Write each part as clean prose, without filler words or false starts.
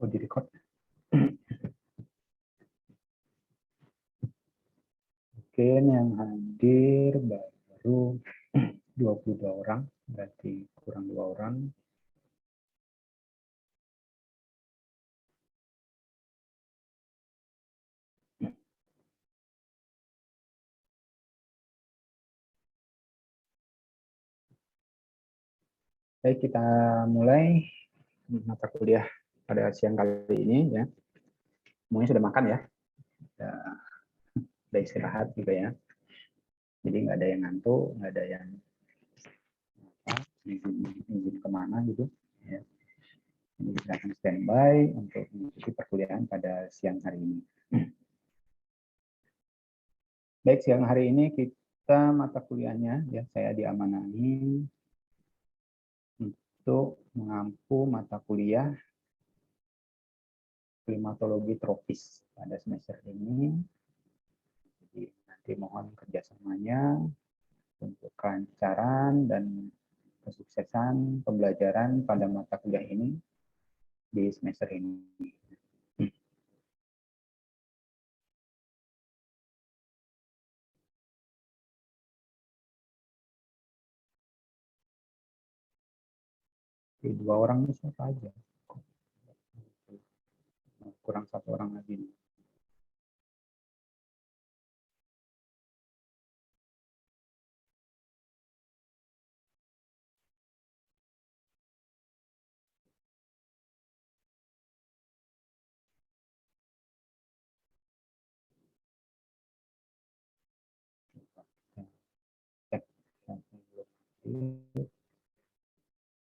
Aku di record. Oke, yang hadir baru 22 orang, berarti kurang 2 orang. Baik, kita mulai mata kuliah pada siang kali ini ya. Semuanya sudah makan ya, sudah istirahat juga ya. Jadi nggak ada yang ngantuk, nggak ada yang izin kemana gitu. Ya. Jadi kita akan standby untuk mengikuti perkuliahan pada siang hari ini. Baik, siang hari ini kita mata kuliahnya ya saya diamanahi untuk mengampu mata kuliah klimatologi tropis pada semester ini. Jadi nanti mohon kerjasamanya untuk kelancaran dan kesuksesan pembelajaran pada mata kuliah ini di semester ini. Jadi 2 orang ini siapa aja? Kurang 1 orang lagi.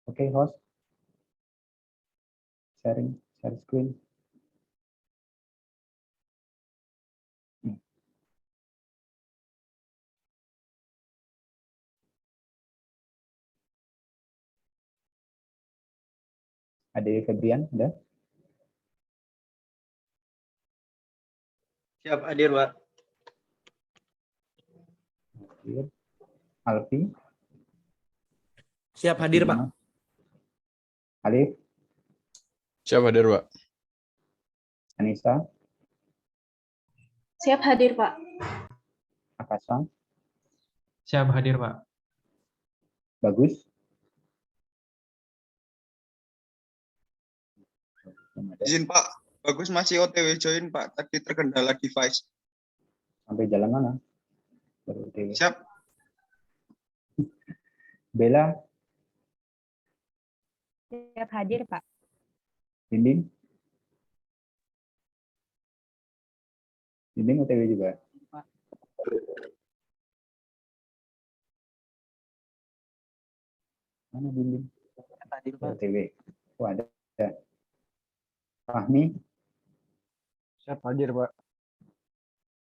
Oke, host. Share screen. Ade Febrian, ada? Siap hadir, Pak. Alfi. Siap hadir, Pak. Alif. Siap hadir, Pak. Anissa. Siap hadir, Pak. Akasa. Siap hadir, Pak. Bagus. Izin Pak, Bagus masih OTW join Pak, tadi terkendala device. Sampai jalan mana? Baru OTW. Siap. Bella. Siap hadir, Pak. Dinding. Dinding OTW juga. Mana Dinding? Hadir, Pak. OTW. Oh, ada. Fahmi. Siap hadir, Pak.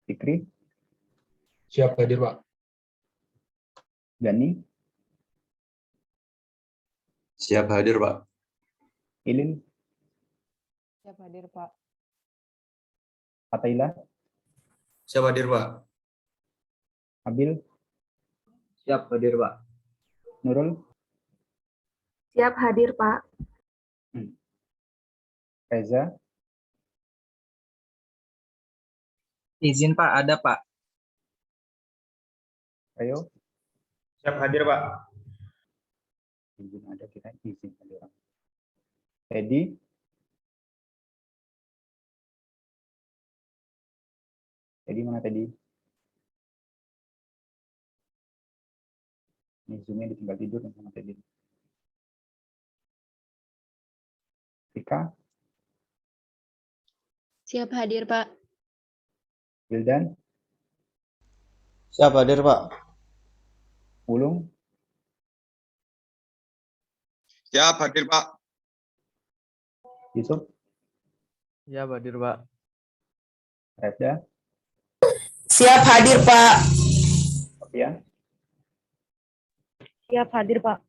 Fikri. Siap hadir, Pak. Gani. Siap hadir, Pak. Ilin. Siap hadir, Pak. Fatailah. Siap hadir, Pak. Abil. Siap hadir, Pak. Nurul. Siap hadir, Pak. Reza. Izin, Pak, ada, Pak. Ayo. Siap hadir, Pak. Izin ada, kita izin ada orang. Teddy. Teddy mana Teddy? Ini Zoom-nya ditinggal tidur sama Teddy. Rika. Siap hadir, Pak. Wildan. Siap hadir, Pak. Ulung. Siap hadir Pak. Yusuf. Siap hadir, Pak. Refda. Siap hadir, Pak. Sofia. Siap hadir, Pak.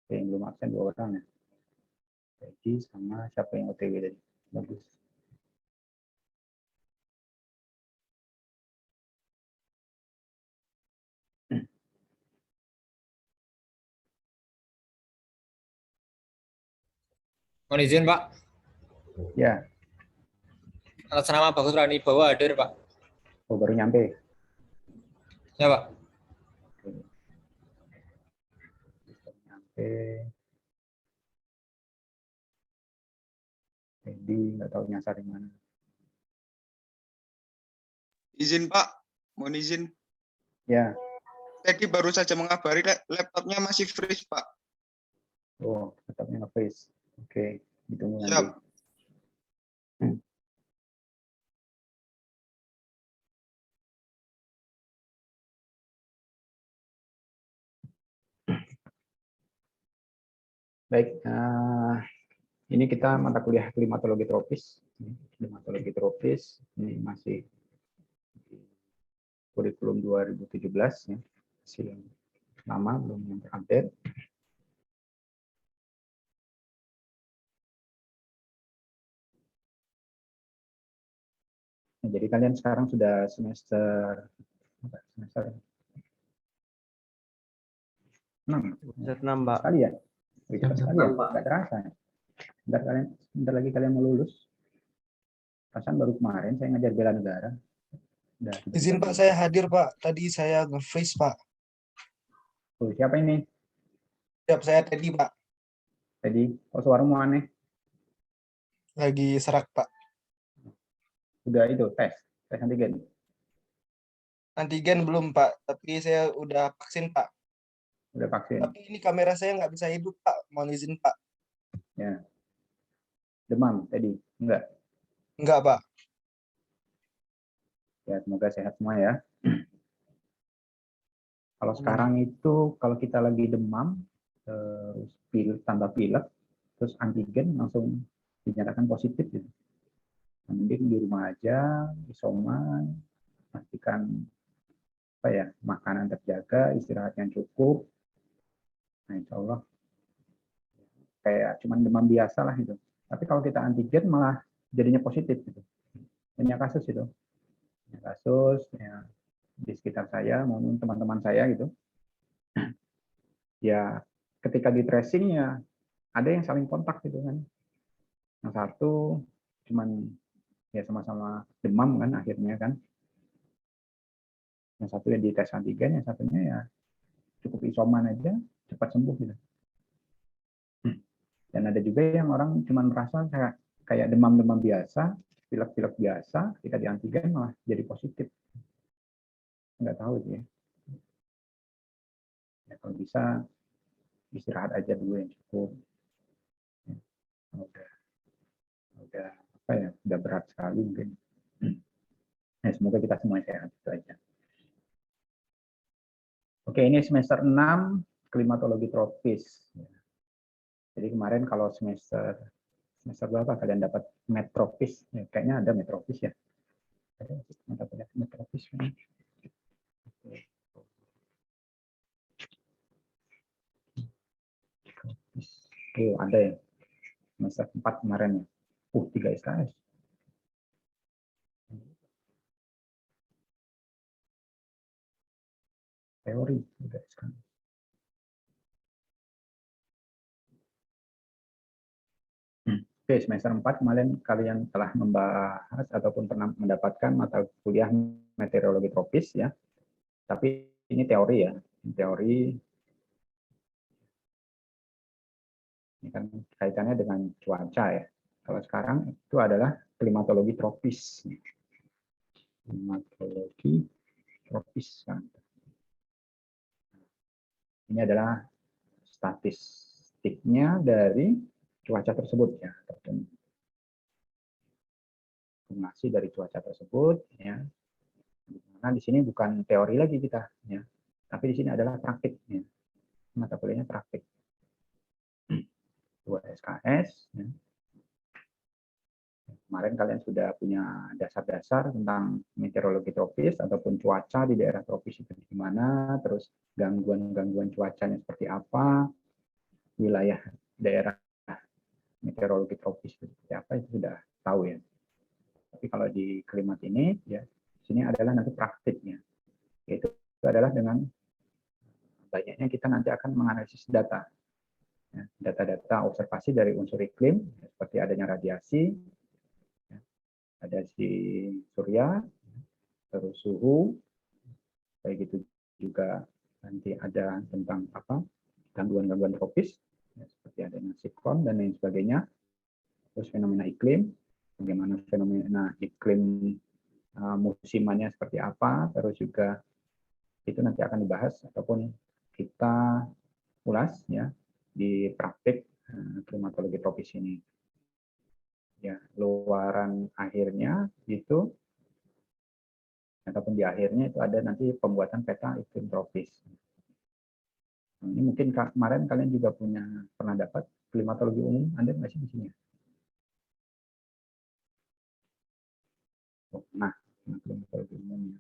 Oke, yang belum absen 2 orang ya. Teddy sama siapa yang OTW tadi? Bagus. Mohon izin, Pak. Ya, Atas nama Bagus Rani Bawa hadir, Pak. oh, baru nyampe. Ya, Pak. Nyampe. Jadi nggak tahu nyasar di mana. Izin Pak, mohon izin. Ya, Tadi baru saja mengabari laptopnya masih freeze Pak. oh, tetapnya nge-freeze. Oke, ditunggu nanti. Siap. Baik, ini kita mata kuliah klimatologi tropis. Klimatologi tropis ini masih kurikulum 2017 ya. Masih yang lama, belum yang terupdate. Nah, jadi kalian sekarang sudah semester 6. Set 6, Pak. Sekali ya? Cepat sekali ya? Pak. Nggak terasa ya? Bentar lagi kalian mau lulus. Perasaan baru kemarin saya ngajar bela negara. Izin Pak, saya hadir Pak. Tadi saya nge-freeze Pak. Oh, siapa ini? Siap, saya Teddy Pak. Tadi, kok suaramu aneh? Lagi serak Pak. Udah itu, tes antigen. Antigen belum Pak, tapi saya udah vaksin Pak. Udah vaksin. Tapi ini kamera saya nggak bisa hidup Pak. Mohon izin Pak. Ya. Demam tadi? Enggak? Enggak Pak. Ya, semoga sehat semua ya. Kalau sekarang itu, kalau kita lagi demam, tambah pilek, terus antigen langsung dinyatakan positif. Gitu. Nah, mending di rumah aja, isoman, pastikan makanan terjaga, istirahat yang cukup. Nah, insya Allah kayak cuman demam biasa lah itu. Tapi kalau kita antigen malah jadinya positif gitu. Banyak kasus itu. Banyak kasus ya, di sekitar saya maupun teman-teman saya gitu. Ya ketika di tracing ya ada yang saling kontak gitu kan. Yang satu cuman ya sama-sama demam kan akhirnya kan. Yang satu ya di tes antigen, yang satunya ya cukup isoman aja cepat sembuh gitu. Dan ada juga yang orang cuma merasa kayak demam-demam biasa, pilek-pilek biasa, ketika di antigen malah jadi positif. Nggak tahu sih ya. Ya, kalau bisa istirahat aja dulu yang cukup. Ya, udah berat sekali mungkin. Ya, semoga kita semua sehat itu aja. Oke, ini semester 6 klimatologi tropis. Jadi kemarin kalau semester berapa kalian dapat metropis? Ya, kayaknya ada metropis ya. Mata kuliah metropis. Oh, ada ya. Semester 4 kemarin ya. 3 SKS. Teori 3 SKS. Oke, semester 4 kemarin kalian telah membahas ataupun pernah mendapatkan mata kuliah meteorologi tropis ya. Tapi ini teori ya. Teori ini kan kaitannya dengan cuaca ya. Kalau sekarang itu adalah klimatologi tropis. Klimatologi tropis kan. Ini adalah statistiknya dari cuaca tersebut ya, informasi dari cuaca tersebut ya. Karena di sini bukan teori lagi kita ya, tapi di sini adalah praktik ya. Mata kuliahnya praktik. 2 SKS ya. Kemarin kalian sudah punya dasar-dasar tentang meteorologi tropis ataupun cuaca di daerah tropis itu gimana, terus gangguan-gangguan cuacanya seperti apa, wilayah daerah meteorologi tropis seperti apa itu sudah tahu ya. Tapi kalau di klimat ini ya sini adalah nanti praktiknya. Yaitu adalah dengan banyaknya kita nanti akan menganalisis data. Ya, data-data observasi dari unsur iklim seperti adanya radiasi, ya, ada si surya, terus suhu, kayak gitu juga nanti ada tentang apa gangguan-gangguan tropis, ya, seperti adanya siklon dan lain sebagainya. Terus fenomena iklim, bagaimana fenomena iklim musimannya seperti apa, terus juga itu nanti akan dibahas ataupun kita ulas ya di praktik klimatologi tropis ini. Ya, luaran akhirnya itu ataupun di akhirnya itu ada nanti pembuatan peta iklim tropis. Ini mungkin kemarin kalian juga pernah dapat klimatologi umum, Anda nggak sih di sini? Nah, klimatologi umumnya.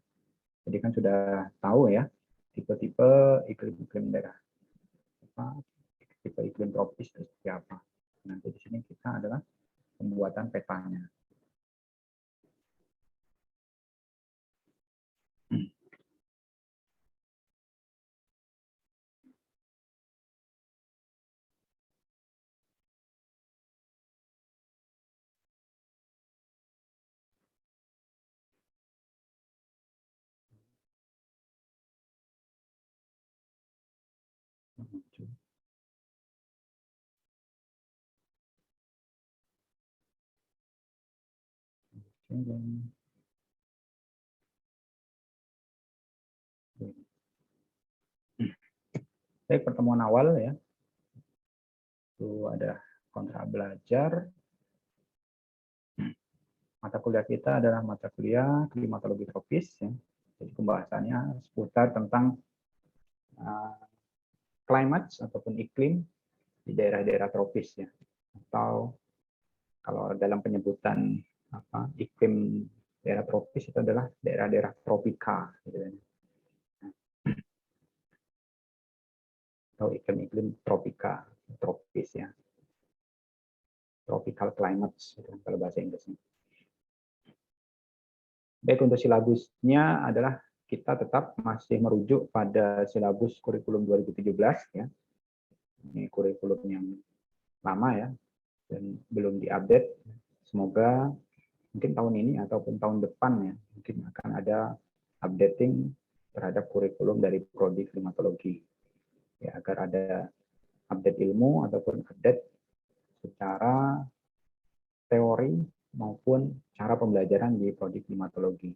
Jadi kan sudah tahu ya tipe-tipe iklim-iklim daerah, tipe iklim tropis itu seperti apa. Nanti di sini kita adalah pembuatan petanya. Baik, pertemuan awal ya. Itu ada kontrak belajar. Mata kuliah kita adalah mata kuliah klimatologi tropis ya. Jadi pembahasannya seputar tentang climate ataupun iklim di daerah-daerah tropis ya. Atau kalau dalam penyebutan iklim daerah tropis itu adalah daerah-daerah tropika gitu ya. Atau iklim-iklim tropika, tropis ya. Tropical climates gitu, kalau bahasa Inggrisnya. Baik, untuk silabusnya adalah kita tetap masih merujuk pada silabus kurikulum 2017 ya. Ini kurikulum yang lama ya dan belum diupdate. Semoga mungkin tahun ini ataupun tahun depan ya mungkin akan ada updating terhadap kurikulum dari prodi klimatologi ya, agar ada update ilmu ataupun update secara teori maupun cara pembelajaran di prodi klimatologi.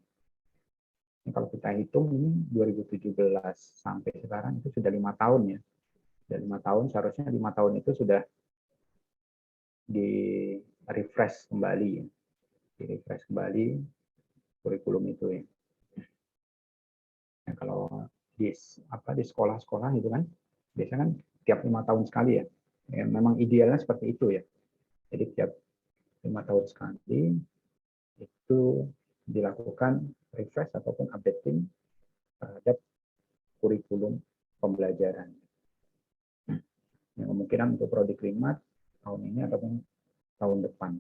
Ini kalau kita hitung ini 2017 sampai sekarang itu sudah 5 tahun ya. Sudah 5 tahun, seharusnya 5 tahun itu sudah di refresh kembali, di refresh kembali kurikulum itu ya. Nah, kalau di sekolah-sekolah itu kan biasanya kan tiap 5 tahun sekali ya. Ya memang idealnya seperti itu ya. Jadi tiap 5 tahun sekali itu dilakukan refresh ataupun updating terhadap kurikulum pembelajaran. Yang kemungkinan untuk prodi klimat tahun ini ataupun tahun depan.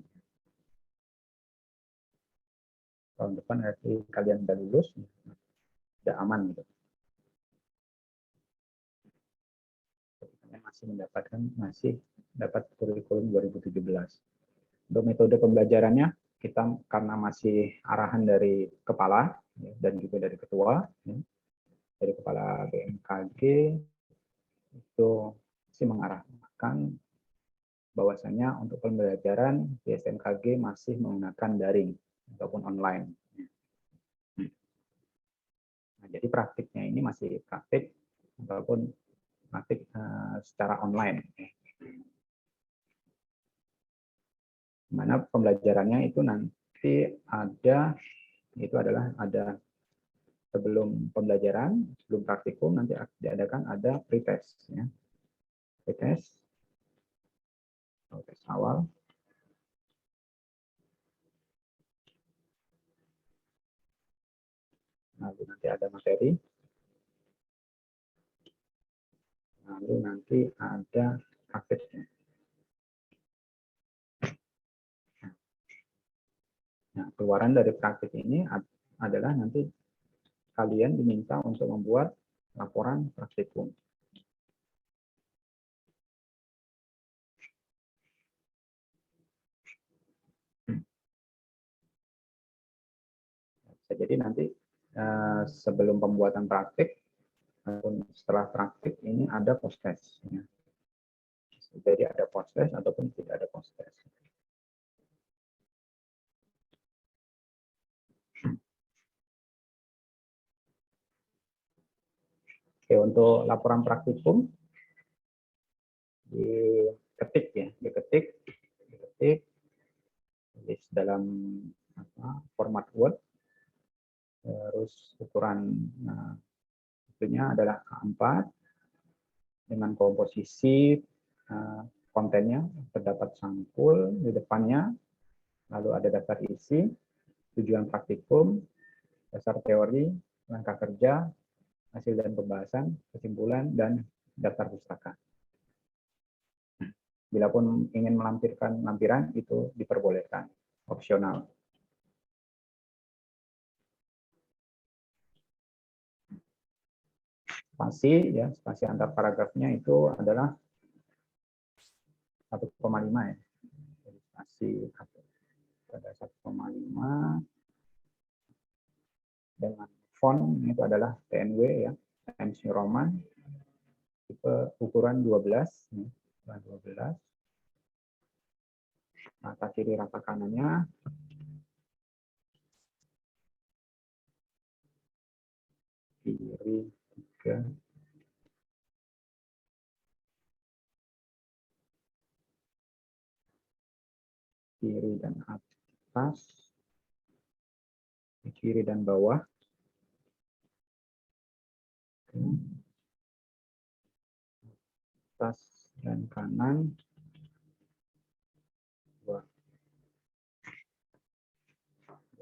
Tahun depan berarti kalian sudah lulus, sudah aman gitu. Kalian masih dapat kurikulum 2017. Untuk metode pembelajarannya kita karena masih arahan dari kepala ya, dan juga dari ketua ya, dari kepala BMKG itu masih mengarahkan bahwasanya untuk pembelajaran BMKG masih menggunakan daring ataupun online. Nah, jadi praktiknya ini masih praktik ataupun praktik secara online. Mana pembelajarannya itu nanti adalah sebelum pembelajaran, sebelum praktikum nanti diadakan ada pretest ya. Pretest atau tes awal. Lalu nanti ada materi. Lalu nanti ada praktiknya. Nah, keluaran dari praktik ini adalah nanti kalian diminta untuk membuat laporan praktikum. jadi nanti sebelum pembuatan praktik ataupun setelah praktik ini ada post test. Ya. Jadi ada post test ataupun tidak ada post test. Oke, untuk laporan praktikum diketik tulis dalam format Word, terus ukuran itunya adalah A4 dengan komposisi kontennya, terdapat sampul di depannya, lalu ada daftar isi, tujuan praktikum, dasar teori, langkah kerja, hasil dan pembahasan, kesimpulan, dan daftar pustaka. Bila pun ingin melampirkan lampiran, itu diperbolehkan, opsional. Spasi, ya, spasi antar paragrafnya itu adalah 1,5 ya. Jadi spasi ada 1,5 dengan font itu adalah TNW ya, Times New Roman, tipe ukuran 12, ya, 12. Rata kiri rata kanannya kiri 3, kiri dan atas, kiri dan bawah, atas dan kanan,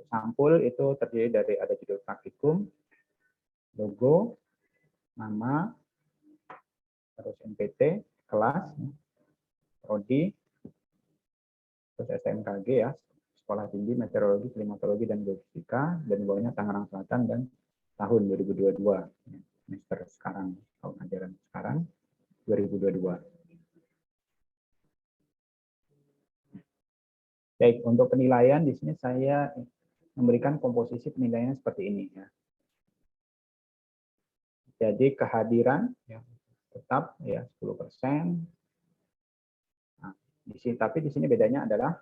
sampul itu terdiri dari ada judul praktikum, logo, nama, terus NPT, kelas, prodi, terus SMKG ya, Sekolah Tinggi Meteorologi, Klimatologi, dan Geofisika, dan bawahnya Tangerang Selatan dan tahun 2022, semester sekarang, tahun ajaran sekarang, 2022. Baik, untuk penilaian di sini saya memberikan komposisi penilaiannya seperti ini ya. Jadi kehadiran ya, tetap ya 10%. Nah, tapi di sini bedanya adalah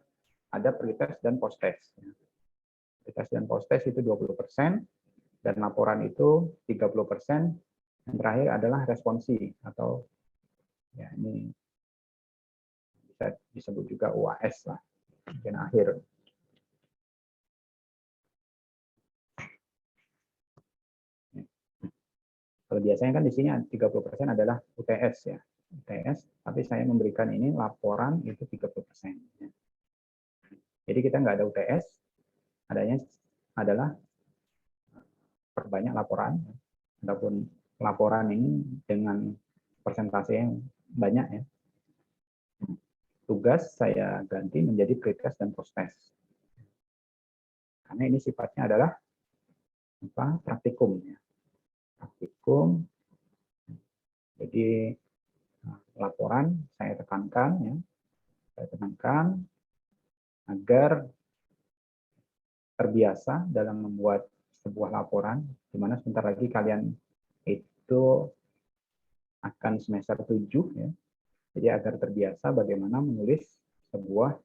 ada pretest dan post test. Pretest dan post test itu 20% dan laporan itu 30%. Yang terakhir adalah responsi atau ya ini bisa disebut juga UAS lah, bagian akhir. Kalau biasanya kan di sini 30% adalah UTS ya, UTS, tapi saya memberikan ini laporan itu 30%. Jadi kita nggak ada UTS, adanya adalah perbanyak laporan, ataupun laporan ini dengan persentase yang banyak ya. Tugas saya ganti menjadi pretest dan post test. Karena ini sifatnya adalah praktikum ya. Praktikum. Jadi laporan saya tekankan ya. Saya tekankan agar terbiasa dalam membuat sebuah laporan, di mana sebentar lagi kalian itu akan semester 7 ya. Jadi agar terbiasa bagaimana menulis sebuah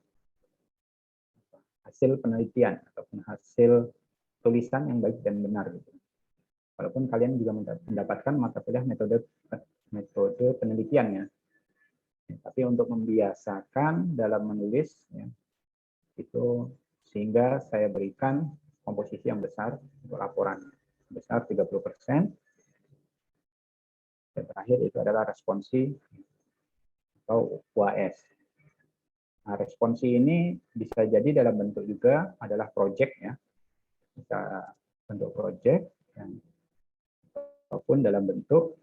hasil penelitian ataupun hasil tulisan yang baik dan benar gitu. Walaupun kalian juga mendapatkan mata kuliah metode penelitian ya. Tapi untuk membiasakan dalam menulis ya, itu sehingga saya berikan komposisi yang besar untuk laporan besar 30%. Dan terakhir itu adalah responsi atau UAS. Nah, responsi ini bisa jadi dalam bentuk juga adalah project ya, bisa bentuk project ataupun dalam bentuk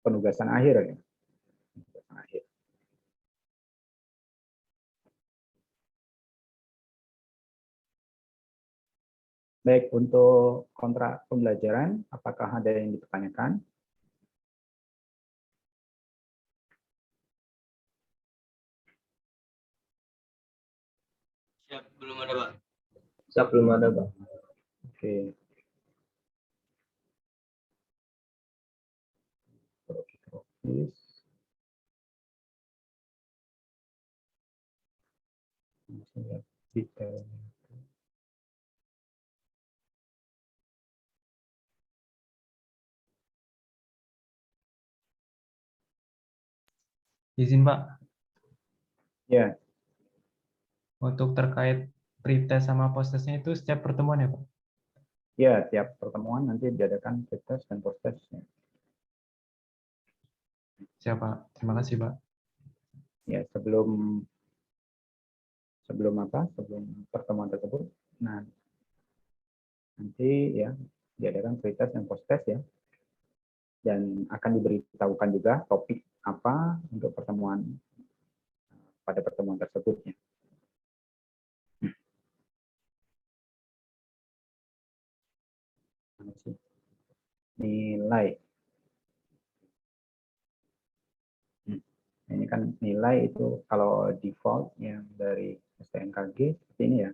penugasan akhir ya. Penugasan akhir. Baik, untuk kontrak pembelajaran, apakah ada yang dipertanyakan? Siap, belum ada, Pak. Siap, belum ada, Pak. Oke. Terus. Lihat detailnya. Izin Pak, Ya, untuk terkait pretest sama post-testnya itu setiap pertemuan ya Pak? ya, tiap pertemuan nanti diadakan pretest dan post-test. Siap Pak, terima kasih Pak. Ya, sebelum pertemuan tersebut, nah nanti ya diadakan pretest dan post-test ya, dan akan diberitahukan juga topik apa untuk pertemuan pada pertemuan tersebutnya. Nilai. Ini kan nilai itu kalau default yang dari STNKG seperti ini ya.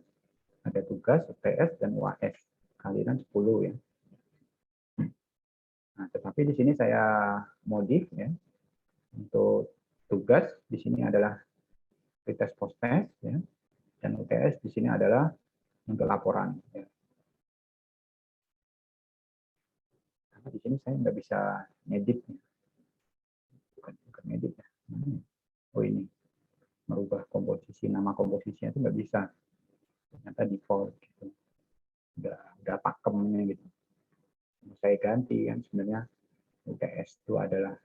Ada tugas, UTS, dan UAS. Kalian 10 ya. Nah, tetapi di sini saya modif ya. Untuk tugas di sini adalah pretest post-test ya. Dan UTS di sini adalah untuk laporan. Ya. Karena di sini saya nggak bisa ngedit. Ya. Bukan ngedit ya. Oh ini merubah komposisi, nama komposisinya itu nggak bisa. Ternyata default gitu. Udah pakemnya gitu. Saya ganti kan sebenarnya UTS itu adalah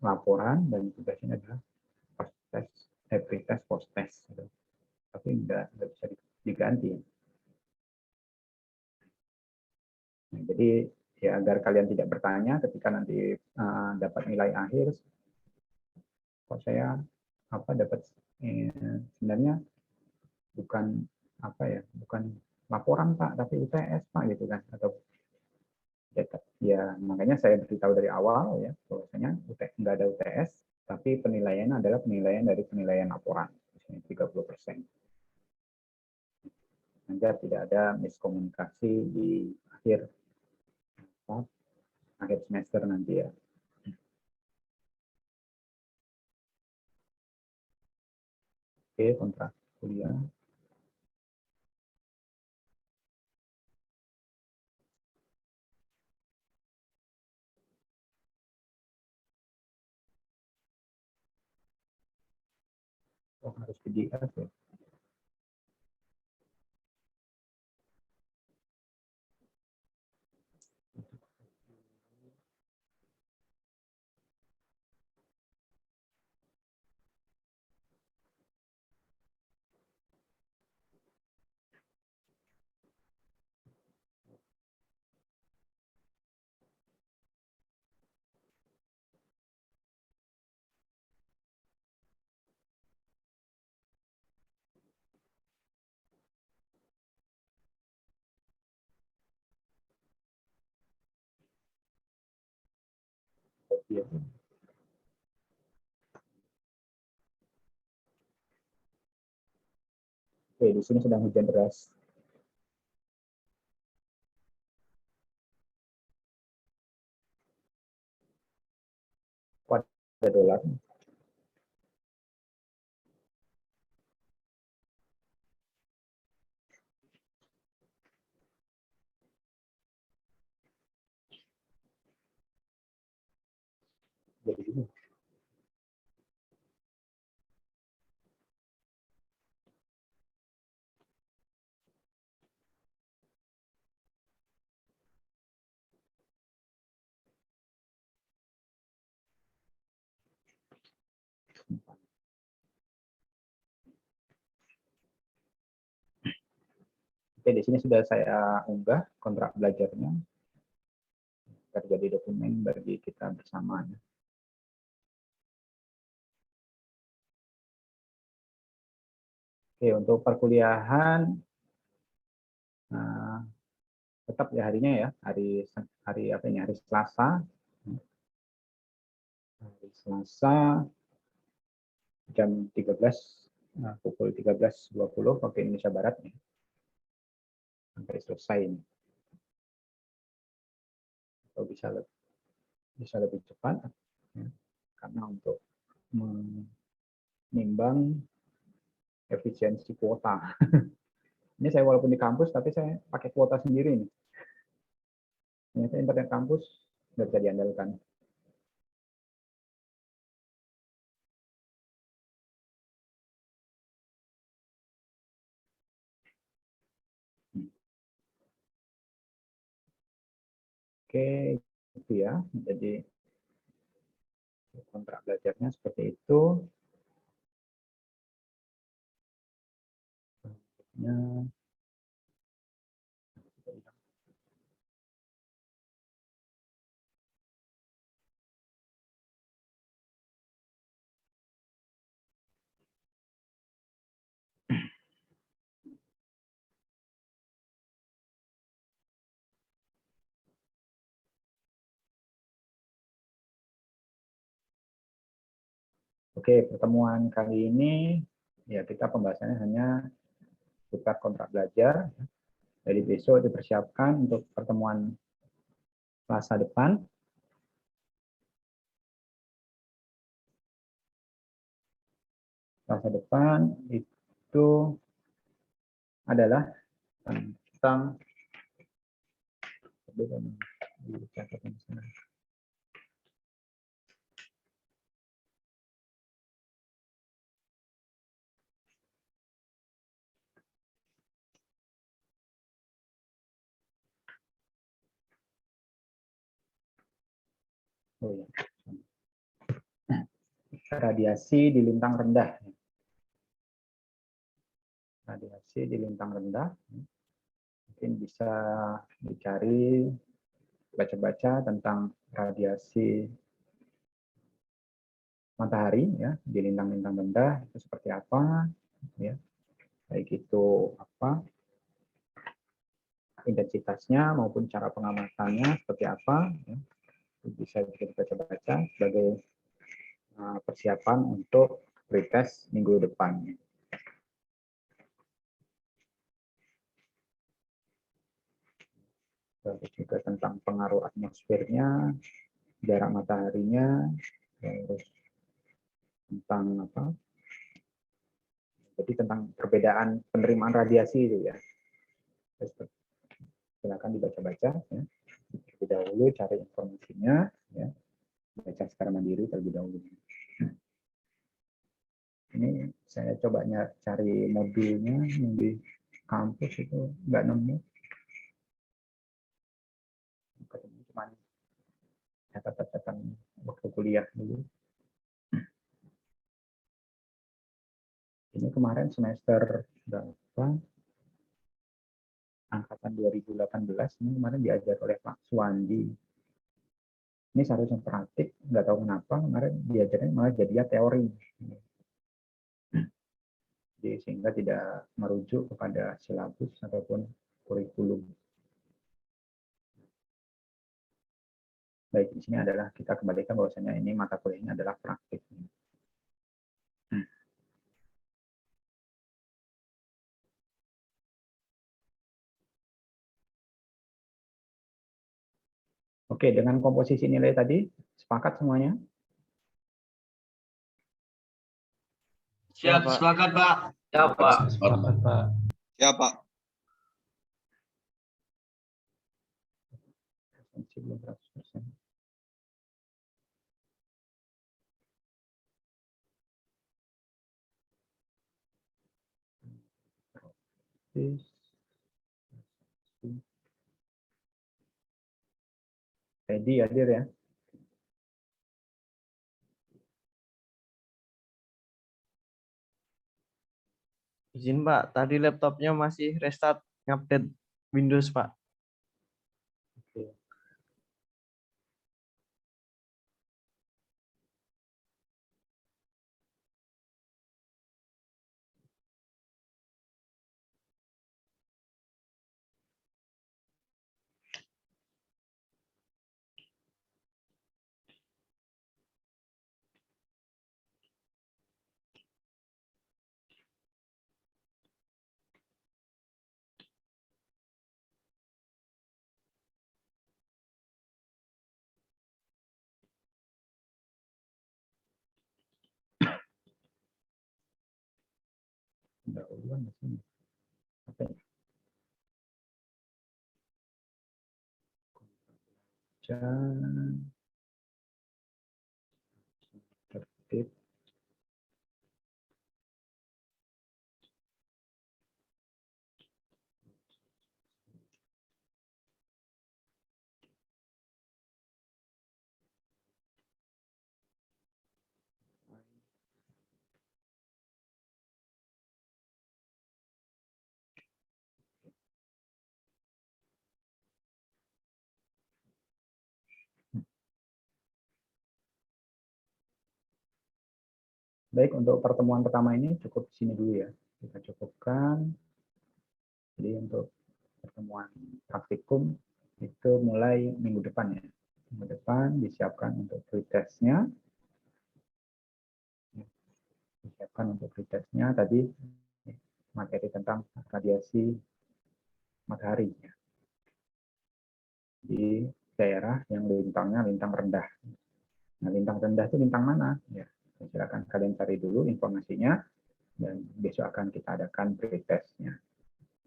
laporan dan tugasnya adalah pretest post-test. Gitu. Tapi nggak bisa diganti. Nah, jadi ya agar kalian tidak bertanya ketika nanti dapat nilai akhir, kok saya dapat sebenarnya bukan bukan laporan Pak, tapi UTS Pak gitu kan, atau ya makanya saya beritahu dari awal ya bahwasanya nggak ada UTS, tapi penilaian adalah penilaian dari penilaian laporan 30%. Agar tidak ada miskomunikasi di akhir semester nanti ya. Oke, kontrak kuliah. Oh, harus PDF ya. Oke, di sini sedang hujan deras. Ada dolar. Jadi ini. Oke, di sini sudah saya unggah kontrak belajarnya. Terjadi dokumen bagi kita bersama. Oke, untuk perkuliahan tetap ya harinya ya, hari apa ini? Hari Selasa. Hari Selasa jam 13 pukul 13.20 waktu Indonesia Barat nih, sampai selesai ini. Atau bisa lebih cepat, ya, karena untuk menimbang efisiensi kuota. Ini saya walaupun di kampus, tapi saya pakai kuota sendiri nih. Ternyata internet kampus nggak bisa diandalkan. Oke, itu ya. Jadi kontrak belajarnya seperti itu. Ya. Oke, pertemuan kali ini ya kita pembahasannya hanya seputar kontrak belajar. Jadi besok dipersiapkan untuk pertemuan Selasa depan. Selasa depan itu adalah tentang radiasi di lintang rendah. Radiasi di lintang rendah. Mungkin bisa dicari, baca-baca tentang radiasi matahari ya di lintang-lintang rendah itu seperti apa, ya. Baik itu apa intensitasnya maupun cara pengamatannya seperti apa, ya. Itu bisa dibaca-baca sebagai persiapan untuk pretest minggu depan. Terus juga tentang pengaruh atmosfernya, jarak mataharinya, terus tentang apa? Jadi tentang perbedaan penerimaan radiasi itu ya. Terus, silakan dibaca-baca ya. Terlebih dahulu cari informasinya ya. Baca secara mandiri terlebih dahulu. Ini saya coba cari modulnya yang di kampus itu nggak nemu. Ketemu cuma catatan-catatan waktu kuliah dulu. Ini kemarin semester berapa? Angkatan 2018 ini kemarin diajar oleh Pak Suwandi. Ini seharusnya praktik, nggak tahu kenapa kemarin diajarnya malah jadinya teori. Jadi sehingga tidak merujuk kepada silabus ataupun kurikulum. Baik, di sini adalah kita kembalikan bahwasanya ini mata kuliahnya adalah praktik. Oke, dengan komposisi nilai tadi, sepakat semuanya? Siap, sepakat, Pak. Siap, Pak. Sepakat, Pak. Ya, Pak. Belum 100%. Ready hadir ya? Izin Pak, tadi laptopnya masih restart ngupdate Windows Pak. Oke. pendahuluan di sini. Apa ya? Dan tertib. Baik, untuk pertemuan pertama ini cukup di sini dulu ya. Kita cukupkan. Jadi untuk pertemuan praktikum itu mulai minggu depan ya. Minggu depan disiapkan untuk pretestnya. Disiapkan untuk pretestnya tadi materi tentang radiasi matahari ya. Di daerah yang lintangnya lintang rendah. Nah, lintang rendah itu lintang mana? Ya, silakan kalian cari dulu informasinya dan besok akan kita adakan pretestnya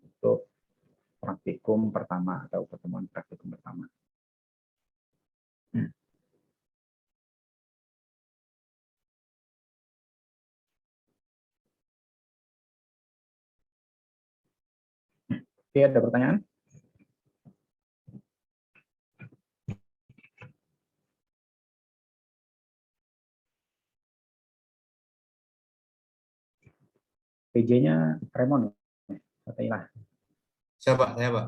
untuk praktikum pertama atau pertemuan praktikum pertama. Oke, ada pertanyaan? PJ-nya Raymond, katailah. Siapa? Saya, Pak.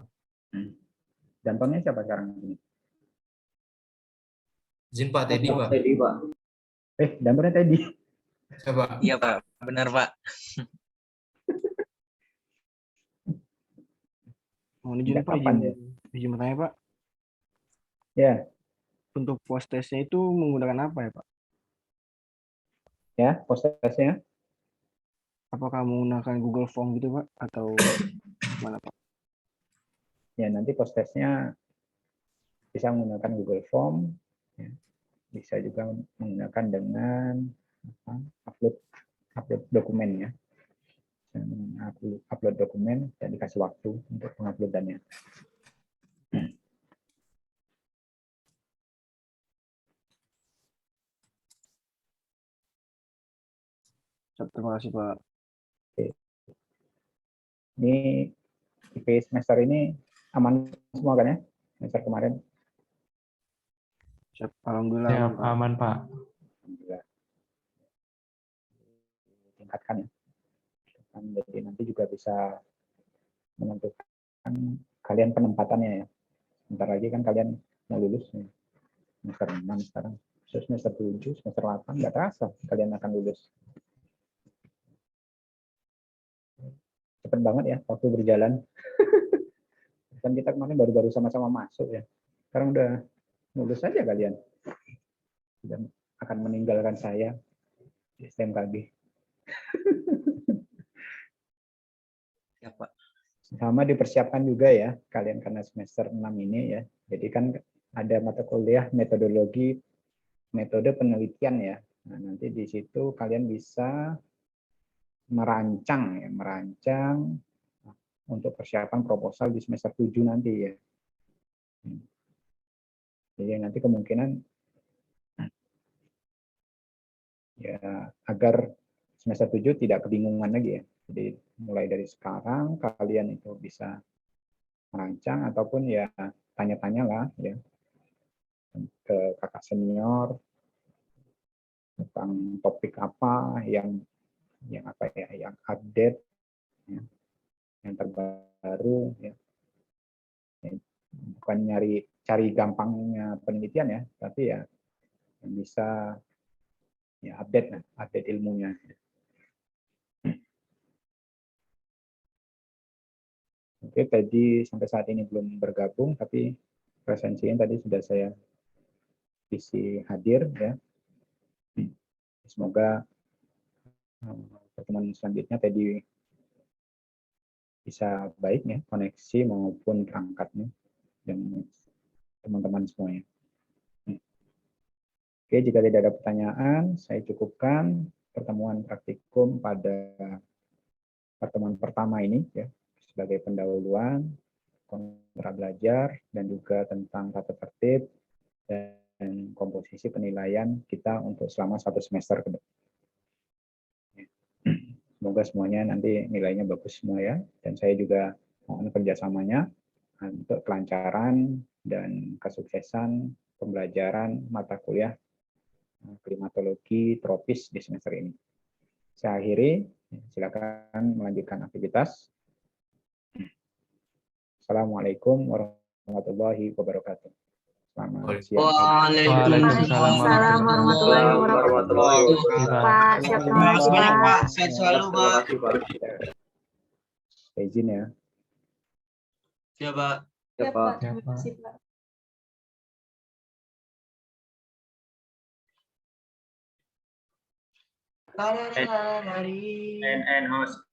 Dantonnya siapa sekarang ini? Izin Pak, Teddy, Pak. Dantonnya Teddy. Siapa? Iya Pak, benar Pak. Mohon izin Sejak Pak, kapan ya? izin bertanya Pak. Ya, Untuk post testnya itu menggunakan apa ya Pak? ya, prosesnya. Apakah menggunakan Google Form gitu Pak? Atau mana Pak? Ya, nanti prosesnya bisa menggunakan Google Form, ya. Bisa juga menggunakan dengan upload dokumen ya. Upload dokumen dan dikasih waktu untuk penguploadannya. Terima kasih Pak. Oke. Ini IP semester ini aman semua kan ya? Semester kemarin? Siap. Alhamdulillah Siap, aman, Pak. aman Pak. Alhamdulillah. Tingkatkan ya. Jadi nanti juga bisa menentukan kalian penempatannya ya. Bentar lagi kan kalian mau lulus ya. Semester 6 sekarang. Semester 7, semester 8, nggak terasa kalian akan lulus. Cepet banget ya waktu berjalan. Kan kita kemarin baru-baru sama-sama masuk ya. Sekarang udah lulus saja kalian. Dan akan meninggalkan saya di STMKG. Ya Pak. Sama dipersiapkan juga ya kalian karena semester 6 ini ya. Jadi kan ada mata kuliah metode penelitian ya. Nah, nanti di situ kalian bisa merancang untuk persiapan proposal di semester 7 nanti ya. Jadi nanti kemungkinan ya agar semester 7 tidak kebingungan lagi ya. Jadi mulai dari sekarang kalian itu bisa merancang ataupun ya tanya-tanya lah ya ke kakak senior tentang topik apa yang apa ya yang update ya, yang terbaru ya. Bukan cari gampangnya penelitian ya, tapi ya yang bisa ya update ilmunya. Oke, tadi sampai saat ini belum bergabung, tapi presensinya tadi sudah saya isi hadir ya. Semoga pertemuan selanjutnya tadi bisa baik ya koneksi maupun perangkatnya dan teman-teman semuanya. Oke, jika tidak ada pertanyaan, saya cukupkan pertemuan praktikum pada pertemuan pertama ini ya sebagai pendahuluan kontra belajar dan juga tentang tata tertib dan komposisi penilaian kita untuk selama 1 semester ke depan. Semoga semuanya nanti nilainya bagus semua ya, dan saya juga mohon kerjasamanya untuk kelancaran dan kesuksesan pembelajaran mata kuliah klimatologi tropis di semester ini. Saya akhiri, silakan melanjutkan aktivitas. Assalamualaikum warahmatullahi wabarakatuh. Selamat siang. Waalaikumsalam warahmatullahi warahmatullahi wabarakatuh. Pak, siap Terima kasih banyak, Pak. Pak. Sehat selalu, Pak. Saya izin ya. Siap, Pak. Siap, Pak. Ya, Terima Pak. kasih, Pak. NN host.